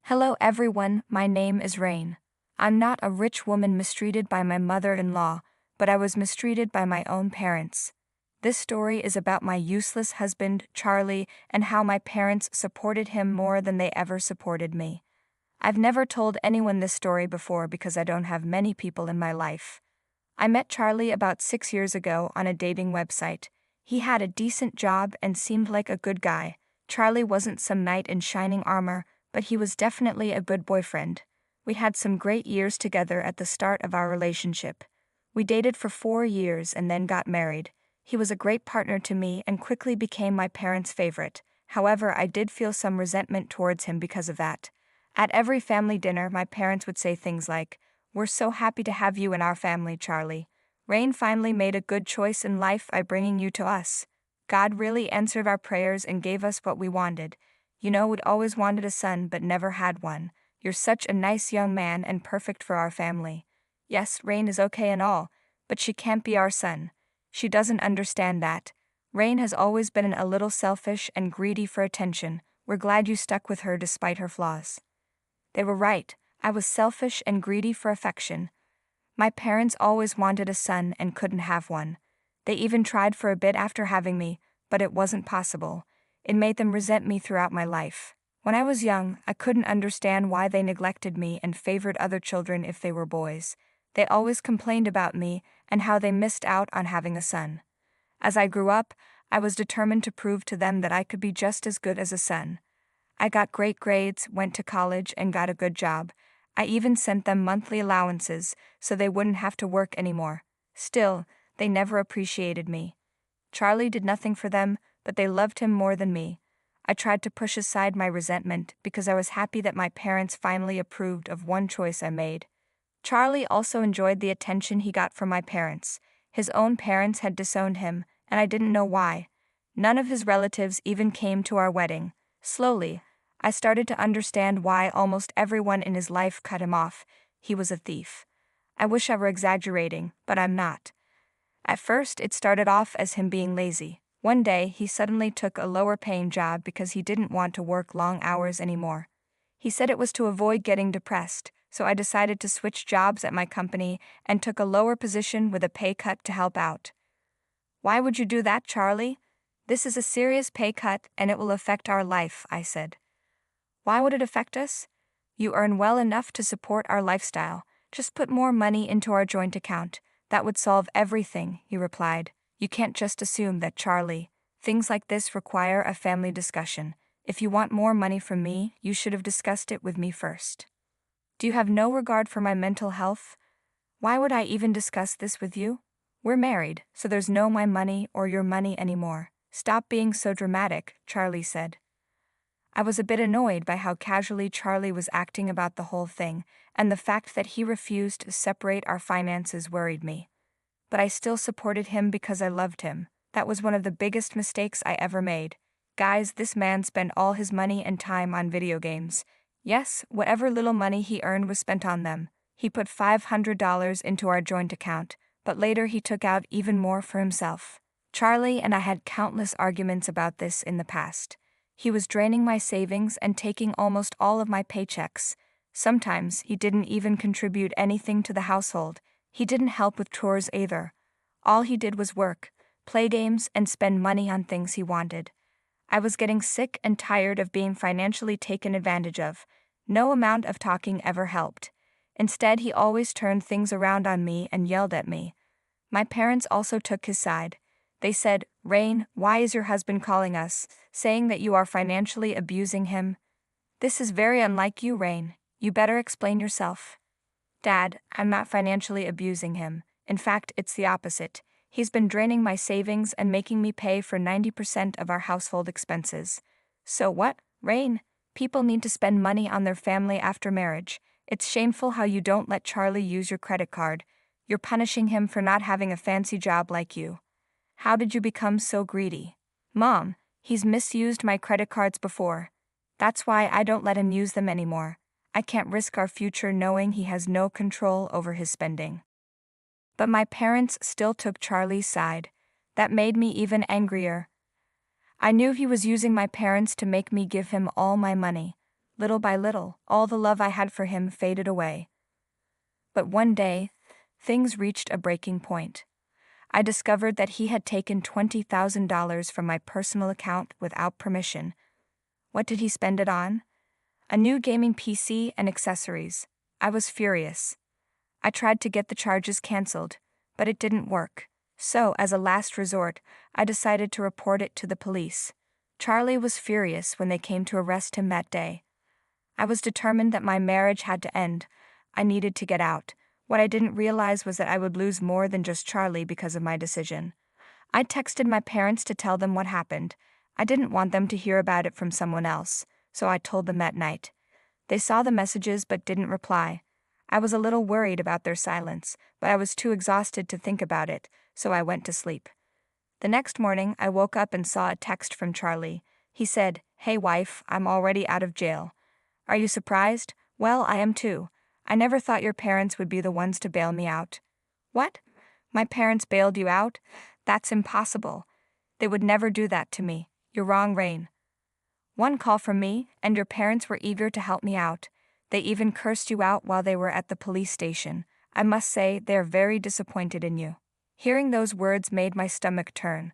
Hello everyone, my name is Rain. I'm not a rich woman mistreated by my mother-in-law, but I was mistreated by my own parents. This story is about my useless husband, Charlie, and how my parents supported him more than they ever supported me. I've never told anyone this story before because I don't have many people in my life. I met Charlie about 6 years ago on a dating website. He had a decent job and seemed like a good guy. Charlie wasn't some knight in shining armor, but he was definitely a good boyfriend. We had some great years together at the start of our relationship. We dated for 4 years and then got married. He was a great partner to me and quickly became my parents' favorite. However, I did feel some resentment towards him because of that. At every family dinner, my parents would say things like, "We're so happy to have you in our family, Charlie. Rain finally made a good choice in life by bringing you to us. God really answered our prayers and gave us what we wanted. You know, we'd always wanted a son but never had one. You're such a nice young man and perfect for our family. Yes, Rain is okay and all, but she can't be our son. She doesn't understand that. Rain has always been a little selfish and greedy for attention. We're glad you stuck with her despite her flaws." They were right. I was selfish and greedy for affection. My parents always wanted a son and couldn't have one. They even tried for a bit after having me, but it wasn't possible. It made them resent me throughout my life. When I was young, I couldn't understand why they neglected me and favored other children if they were boys. They always complained about me and how they missed out on having a son. As I grew up, I was determined to prove to them that I could be just as good as a son. I got great grades, went to college, and got a good job. I even sent them monthly allowances so they wouldn't have to work anymore. Still, they never appreciated me. Charlie did nothing for them, but they loved him more than me. I tried to push aside my resentment because I was happy that my parents finally approved of one choice I made. Charlie also enjoyed the attention he got from my parents. His own parents had disowned him, and I didn't know why. None of his relatives even came to our wedding. Slowly, I started to understand why almost everyone in his life cut him off. He was a thief. I wish I were exaggerating, but I'm not. At first, it started off as him being lazy. One day, he suddenly took a lower-paying job because he didn't want to work long hours anymore. He said it was to avoid getting depressed, so I decided to switch jobs at my company and took a lower position with a pay cut to help out. "Why would you do that, Charlie? This is a serious pay cut and it will affect our life," I said. "Why would it affect us? You earn well enough to support our lifestyle. Just put more money into our joint account. That would solve everything," he replied. "You can't just assume that, Charlie. Things like this require a family discussion. If you want more money from me, you should have discussed it with me first. Do you have no regard for my mental health? Why would I even discuss this with you? We're married, so there's no my money or your money anymore. Stop being so dramatic," Charlie said. I was a bit annoyed by how casually Charlie was acting about the whole thing, and the fact that he refused to separate our finances worried me. But I still supported him because I loved him. That was one of the biggest mistakes I ever made. Guys, this man spent all his money and time on video games. Yes, whatever little money he earned was spent on them. He put $500 into our joint account, but later he took out even more for himself. Charlie and I had countless arguments about this in the past. He was draining my savings and taking almost all of my paychecks. Sometimes he didn't even contribute anything to the household. He didn't help with chores either. All he did was work, play games, and spend money on things he wanted. I was getting sick and tired of being financially taken advantage of. No amount of talking ever helped. Instead, he always turned things around on me and yelled at me. My parents also took his side. They said, "Rain, why is your husband calling us, saying that you are financially abusing him? This is very unlike you, Rain. You better explain yourself." "Dad, I'm not financially abusing him. In fact, it's the opposite. He's been draining my savings and making me pay for 90% of our household expenses." "So what, Rain? People need to spend money on their family after marriage. It's shameful how you don't let Charlie use your credit card. You're punishing him for not having a fancy job like you. How did you become so greedy?" "Mom, he's misused my credit cards before. That's why I don't let him use them anymore. I can't risk our future knowing he has no control over his spending." But my parents still took Charlie's side. That made me even angrier. I knew he was using my parents to make me give him all my money. Little by little, all the love I had for him faded away. But one day, things reached a breaking point. I discovered that he had taken $20,000 from my personal account without permission. What did he spend it on? A new gaming PC and accessories. I was furious. I tried to get the charges canceled, but it didn't work. So, as a last resort, I decided to report it to the police. Charlie was furious when they came to arrest him that day. I was determined that my marriage had to end. I needed to get out. What I didn't realize was that I would lose more than just Charlie because of my decision. I texted my parents to tell them what happened. I didn't want them to hear about it from someone else, so I told them that night. They saw the messages but didn't reply. I was a little worried about their silence, but I was too exhausted to think about it, so I went to sleep. The next morning, I woke up and saw a text from Charlie. He said, "Hey wife, I'm already out of jail. Are you surprised? Well, I am too. I never thought your parents would be the ones to bail me out." "What? My parents bailed you out? That's impossible. They would never do that to me." "You're wrong, Rain. One call from me, and your parents were eager to help me out. They even cursed you out while they were at the police station. I must say, they're very disappointed in you." Hearing those words made my stomach turn.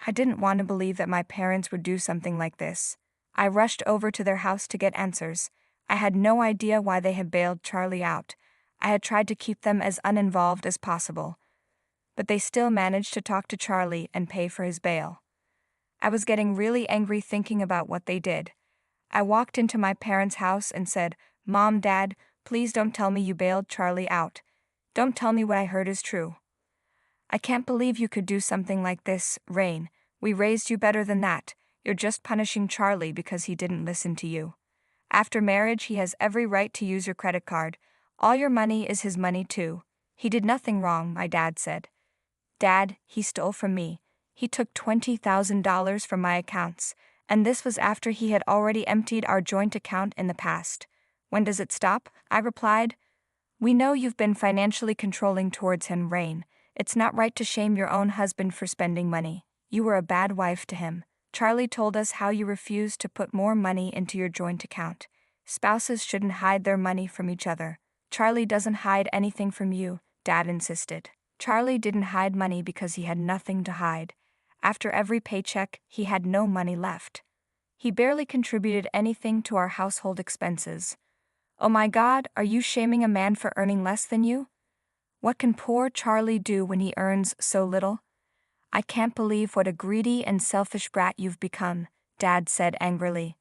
I didn't want to believe that my parents would do something like this. I rushed over to their house to get answers. I had no idea why they had bailed Charlie out. I had tried to keep them as uninvolved as possible. But they still managed to talk to Charlie and pay for his bail. I was getting really angry thinking about what they did. I walked into my parents' house and said, "Mom, Dad, please don't tell me you bailed Charlie out. Don't tell me what I heard is true. I can't believe you could do something like this, Rain. We raised you better than that. You're just punishing Charlie because he didn't listen to you. After marriage, he has every right to use your credit card. All your money is his money too. He did nothing wrong," my dad said. "Dad, he stole from me. He took $20,000 from my accounts, and this was after he had already emptied our joint account in the past. When does it stop?" I replied. "We know you've been financially controlling towards him, Rain. It's not right to shame your own husband for spending money. You were a bad wife to him. Charlie told us how you refused to put more money into your joint account. Spouses shouldn't hide their money from each other." "Charlie doesn't hide anything from you," Dad insisted. "Charlie didn't hide money because he had nothing to hide. After every paycheck, he had no money left. He barely contributed anything to our household expenses." "Oh my God, are you shaming a man for earning less than you? What can poor Charlie do when he earns so little?" "I can't believe what a greedy and selfish brat you've become," Dad said angrily.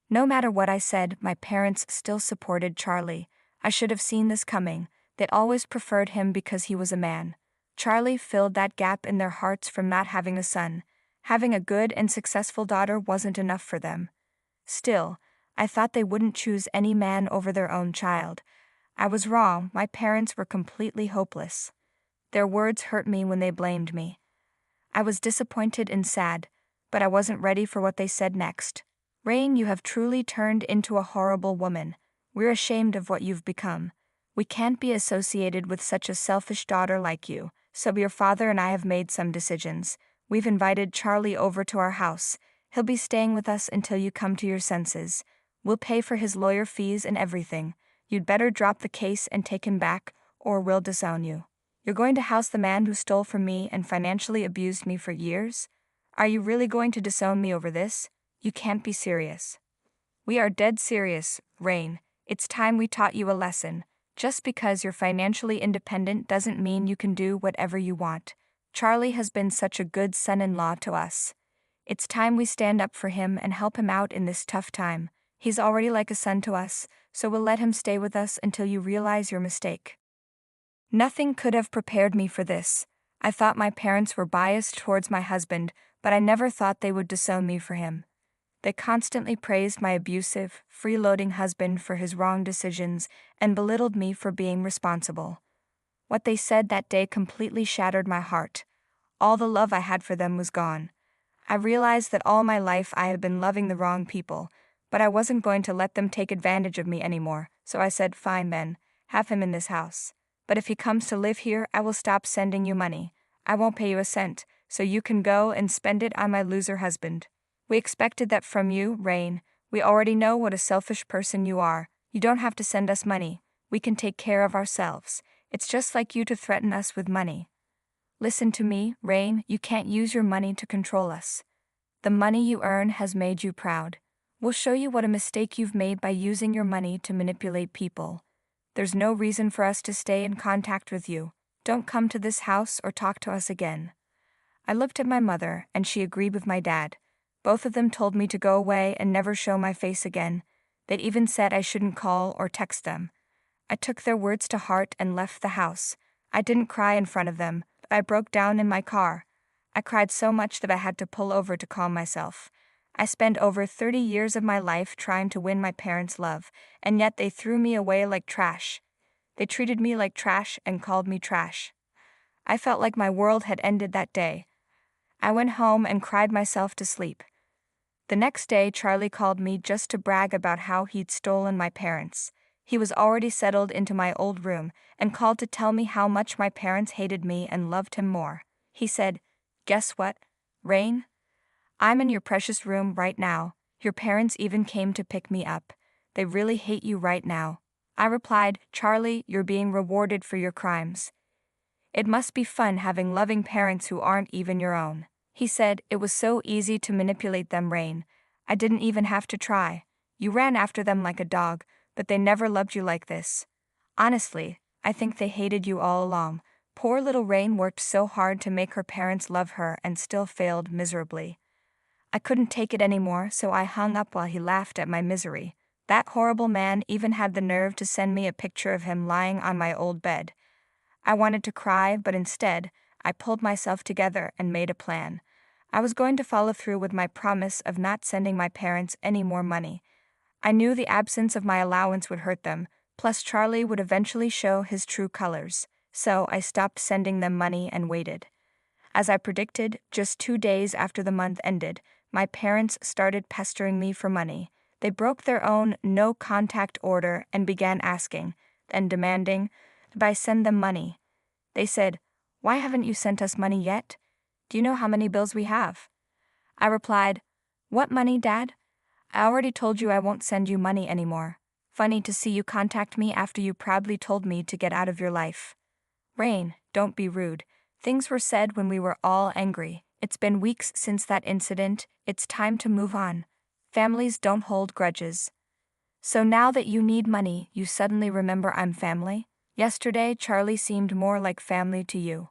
No matter what I said, my parents still supported Charlie. I should have seen this coming. They'd always preferred him because he was a man. Charlie filled that gap in their hearts from not having a son. Having a good and successful daughter wasn't enough for them. Still, I thought they wouldn't choose any man over their own child. I was wrong. My parents were completely hopeless. Their words hurt me when they blamed me. I was disappointed and sad, but I wasn't ready for what they said next. "Rain, you have truly turned into a horrible woman. We're ashamed of what you've become. We can't be associated with such a selfish daughter like you, so your father and I have made some decisions. We've invited Charlie over to our house. He'll be staying with us until you come to your senses. We'll pay for his lawyer fees and everything. You'd better drop the case and take him back, or we'll disown you. You're going to house the man who stole from me and financially abused me for years? Are you really going to disown me over this? You can't be serious." "We are dead serious, Rain. It's time we taught you a lesson. Just because you're financially independent doesn't mean you can do whatever you want. Charlie has been such a good son-in-law to us. It's time we stand up for him and help him out in this tough time. He's already like a son to us, so we'll let him stay with us until you realize your mistake." Nothing could have prepared me for this. I thought my parents were biased towards my husband, but I never thought they would disown me for him. They constantly praised my abusive, freeloading husband for his wrong decisions and belittled me for being responsible. What they said that day completely shattered my heart. All the love I had for them was gone. I realized that all my life I had been loving the wrong people, but I wasn't going to let them take advantage of me anymore, so I said, "Fine then, have him in this house. But if he comes to live here, I will stop sending you money. I won't pay you a cent, so you can go and spend it on my loser husband. We expected that from you, Rain. We already know what a selfish person you are. You don't have to send us money. We can take care of ourselves. It's just like you to threaten us with money. Listen to me, Rain, you can't use your money to control us. The money you earn has made you proud. We'll show you what a mistake you've made by using your money to manipulate people. There's no reason for us to stay in contact with you. Don't come to this house or talk to us again. I looked at my mother, and she agreed with my dad. Both of them told me to go away and never show my face again. They'd even said I shouldn't call or text them. I took their words to heart and left the house. I didn't cry in front of them, but I broke down in my car. I cried so much that I had to pull over to calm myself. I spent over 30 years of my life trying to win my parents' love, and yet they threw me away like trash. They treated me like trash and called me trash. I felt like my world had ended that day. I went home and cried myself to sleep. The next day, Charlie called me just to brag about how he'd stolen my parents. He was already settled into my old room and called to tell me how much my parents hated me and loved him more. He said, "Guess what, Rain? I'm in your precious room right now. Your parents even came to pick me up. They really hate you right now." I replied, "Charlie, you're being rewarded for your crimes. It must be fun having loving parents who aren't even your own." He said, "It was so easy to manipulate them, Rain. I didn't even have to try. You ran after them like a dog, but they never loved you like this. Honestly, I think they hated you all along." Poor little Rain worked so hard to make her parents love her and still failed miserably. I couldn't take it anymore, so I hung up while he laughed at my misery. That horrible man even had the nerve to send me a picture of him lying on my old bed. I wanted to cry, but instead, I pulled myself together and made a plan. I was going to follow through with my promise of not sending my parents any more money. I knew the absence of my allowance would hurt them, plus Charlie would eventually show his true colors, so I stopped sending them money and waited. As I predicted, just 2 days after the month ended, my parents started pestering me for money. They broke their own no-contact order and began asking, and demanding, that I send them money. They said, "Why haven't you sent us money yet? Do you know how many bills we have?" I replied, "What money, Dad? I already told you I won't send you money anymore. Funny to see you contact me after you proudly told me to get out of your life." Rain, don't be rude. Things were said when we were all angry. It's been weeks since that incident. It's time to move on. Families don't hold grudges. So now that you need money, you suddenly remember I'm family? Yesterday, Charlie seemed more like family to you.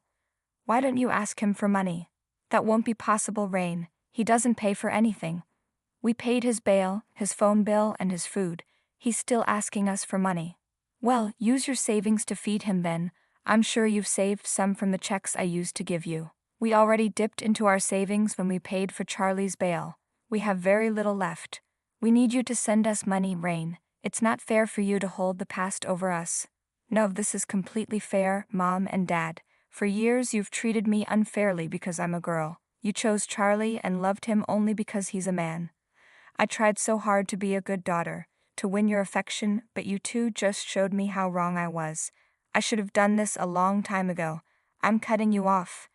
Why don't you ask him for money? That won't be possible, Rain. He doesn't pay for anything. We paid his bail, his phone bill, and his food. He's still asking us for money. Well, use your savings to feed him then. I'm sure you've saved some from the checks I used to give you. We already dipped into our savings when we paid for Charlie's bail. We have very little left. We need you to send us money, Rain. It's not fair for you to hold the past over us. No, this is completely fair, Mom and Dad. For years you've treated me unfairly because I'm a girl. You chose Charlie and loved him only because he's a man. I tried so hard to be a good daughter, to win your affection, but you two just showed me how wrong I was. I should have done this a long time ago. I'm cutting you off.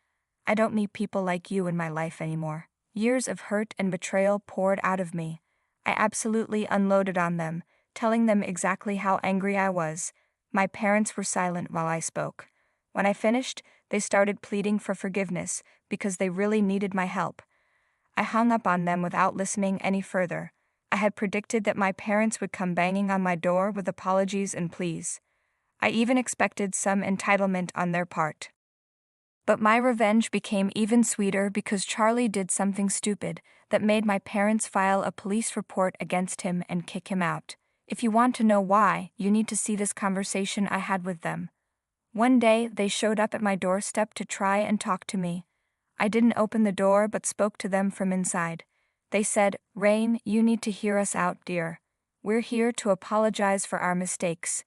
I don't need people like you in my life anymore. Years of hurt and betrayal poured out of me. I absolutely unloaded on them, telling them exactly how angry I was. My parents were silent while I spoke. When I finished, they started pleading for forgiveness because they really needed my help. I hung up on them without listening any further. I had predicted that my parents would come banging on my door with apologies and pleas. I even expected some entitlement on their part. But my revenge became even sweeter because Charlie did something stupid that made my parents file a police report against him and kick him out. If you want to know why, you need to see this conversation I had with them. One day, they showed up at my doorstep to try and talk to me. I didn't open the door but spoke to them from inside. They said, "Rain, you need to hear us out, dear. We're here to apologize for our mistakes.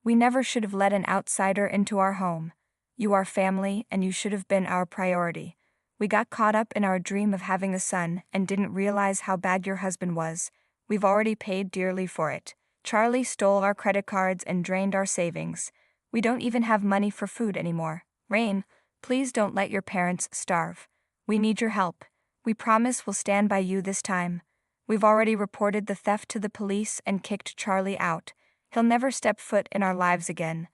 We never should have let an outsider into our home. You are family, and you should have been our priority. We got caught up in our dream of having a son and didn't realize how bad your husband was. We've already paid dearly for it. Charlie stole our credit cards and drained our savings. We don't even have money for food anymore. Rain, please don't let your parents starve. We need your help. We promise we'll stand by you this time. We've already reported the theft to the police and kicked Charlie out. He'll never step foot in our lives again.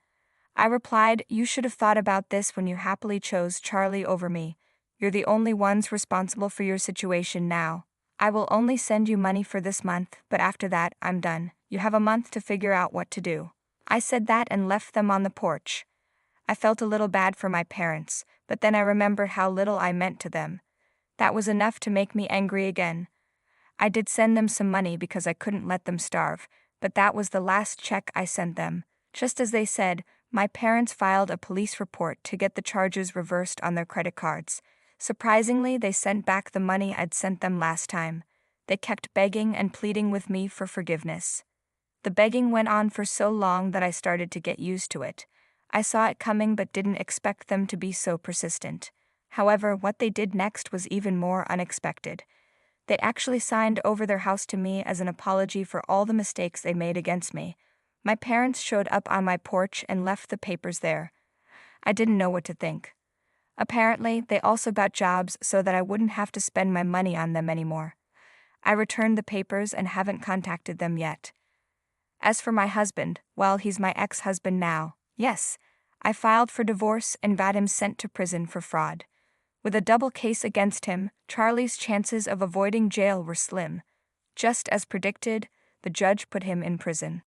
I replied, you should have thought about this when you happily chose Charlie over me. You're the only ones responsible for your situation now. I will only send you money for this month, but after that, I'm done. You have a month to figure out what to do. I said that and left them on the porch. I felt a little bad for my parents, but then I remembered how little I meant to them. That was enough to make me angry again. I did send them some money because I couldn't let them starve, but that was the last check I sent them. Just as they said, my parents filed a police report to get the charges reversed on their credit cards. Surprisingly, they sent back the money I'd sent them last time. They kept begging and pleading with me for forgiveness. The begging went on for so long that I started to get used to it. I saw it coming but didn't expect them to be so persistent. However, what they did next was even more unexpected. They actually signed over their house to me as an apology for all the mistakes they made against me. My parents showed up on my porch and left the papers there. I didn't know what to think. Apparently, they also got jobs so that I wouldn't have to spend my money on them anymore. I returned the papers and haven't contacted them yet. As for my husband, well, he's my ex-husband now. Yes, I filed for divorce and got him sent to prison for fraud. With a double case against him, Charlie's chances of avoiding jail were slim. Just as predicted, the judge put him in prison.